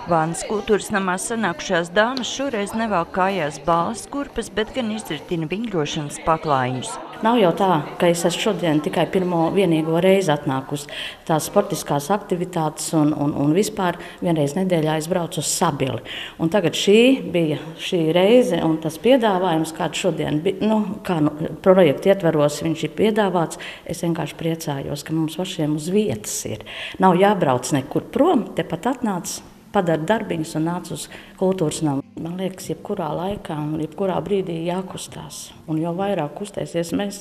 Vānas kultūras namā sanākušās dāmas šoreiz nevelk kājās balles kurpes, bet gan izritina vingrošanas paklājiņus. Nav jau tā, ka es esmu šodien tikai pirmo vienīgo reizi atnākusi. Tās sportiskās aktivitātes un vispār vienreiz nedēļā es braucu uz Sabili. Un tagad šī bija šī reize un tas piedāvājums, kāds šodien bija, projekta ietvaros viņš ir piedāvāts. Es vienkārši priecājos, ka mums pašiem uz vietas ir. Nav jābrauc nekur prom, tepat atnāc. Padara darbiņus un nāc uz kultūras namu. Man liekas, jebkurā laikā un jebkurā brīdī jākustās. Un jo vairāk kustēsies, mēs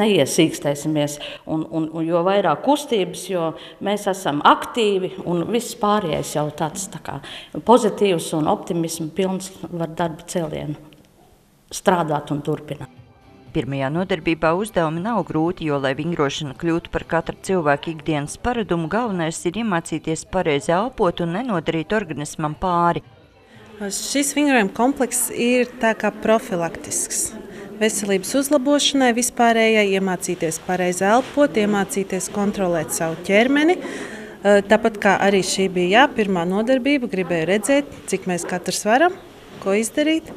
neiesīkstēsimies. Un jo vairāk kustības, jo mēs esam aktīvi un viss pārējais jau tāds tā kā pozitīvs un optimismu pilns var darba cēlienu strādāt un turpināt. Pirmajā nodarbībā uzdevumi nav grūti, jo, lai vingrošana kļūtu par katra cilvēka ikdienas paradumu, galvenais ir iemācīties pareizi elpot un nenodarīt organismam pāri. Šis vingrojuma komplekss ir tā kā profilaktisks. Veselības uzlabošanai vispārējai iemācīties pareizi elpot, iemācīties kontrolēt savu ķermeni. Tāpat kā arī šī bija pirmā nodarbība, gribēju redzēt, cik mēs katrs varam, ko izdarīt,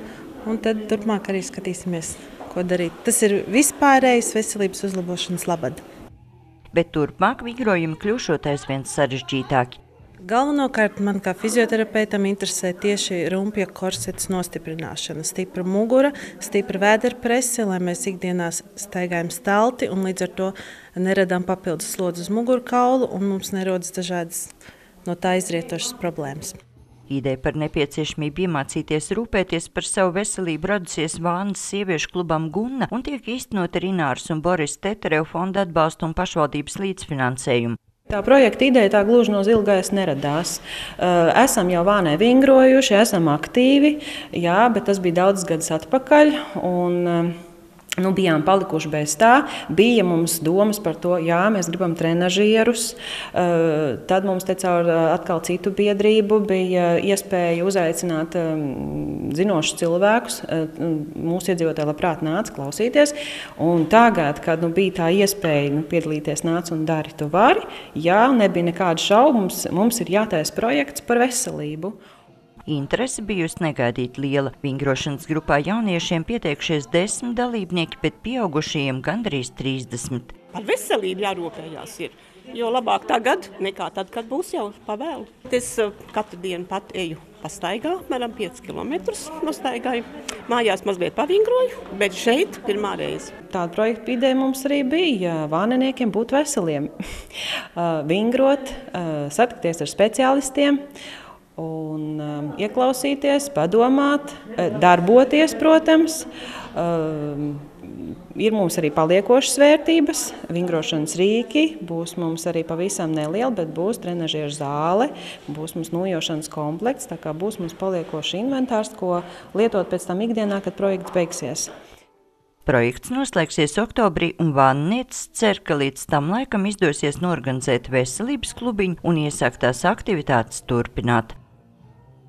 un tad turpmāk arī skatīsimies, ko darīt. Tas ir vispārējais veselības uzlabošanas labad. Bet turpmāk vingrojumi kļūšot aizvien sarežģītāki. Galvenokārt man kā fizioterapeitam interesē tieši rumpja korsetes nostiprināšana, stipra mugura, stipra vēderprese, lai mēs ikdienā staigājam stalti un līdz ar to neradām papildus slodzi uz mugurkaulu un mums nerodas dažādas no tā izrietošas problēmas. Ideja par nepieciešamību iemācīties rūpēties par savu veselību radusies Vānas sieviešu klubam Gunna un tiek īstenot ar Ināras un Boris Teterevu fonda atbalstu un pašvaldības līdzfinansējumu. Tā projekta ideja tā gluži no zila gaisa neradās. Esam jau Vānai vingrojuši, esam aktīvi, bet tas bija daudz gadus atpakaļ. Bijām palikuši bez tā. Bija mums domas par to, mēs gribam trenažierus. Tad mums te caur atkal citu biedrību bija iespēja uzaicināt zinošus cilvēkus. Mūsu iedzīvotāji labprāt nāca klausīties. Un tagad, kad bija tā iespēja piedalīties nāc un dari, tu vari, nebija nekāda šaubu, mums ir jātaisa projekts par veselību. Interese bijusi negaidīt liela. Vingrošanas grupā jauniešiem pieteikušies 10 dalībnieki, bet pieaugušajiem gandrīz 30. Par veselību jārūpējās ir, jo labāk tagad nekā tad, kad būs jau pavēlu. Es katru dienu pat eju pastaigā, apmēram 5 kilometrus nostaigāju. Mājās mazliet pavingroju, bet šeit pirmā reize. Tāda projekta ideja mums arī bija vāneniekiem būt veseliem. Vingrot, satikties ar speciālistiem. Un ieklausīties, padomāt, darboties, protams. Ir mums arī paliekošas vērtības, vingrošanas rīki, būs mums arī pavisam neliela, bet būs trenažieru zāle, būs mums nojošanas komplekts, tā kā būs mums paliekošs inventārs, ko lietot pēc tam ikdienā, kad projekts beigsies. Projekts noslēgsies oktobrī, un vānietis cer, ka līdz tam laikam izdosies norganizēt veselības klubiņu un iesāktās aktivitātes turpināt.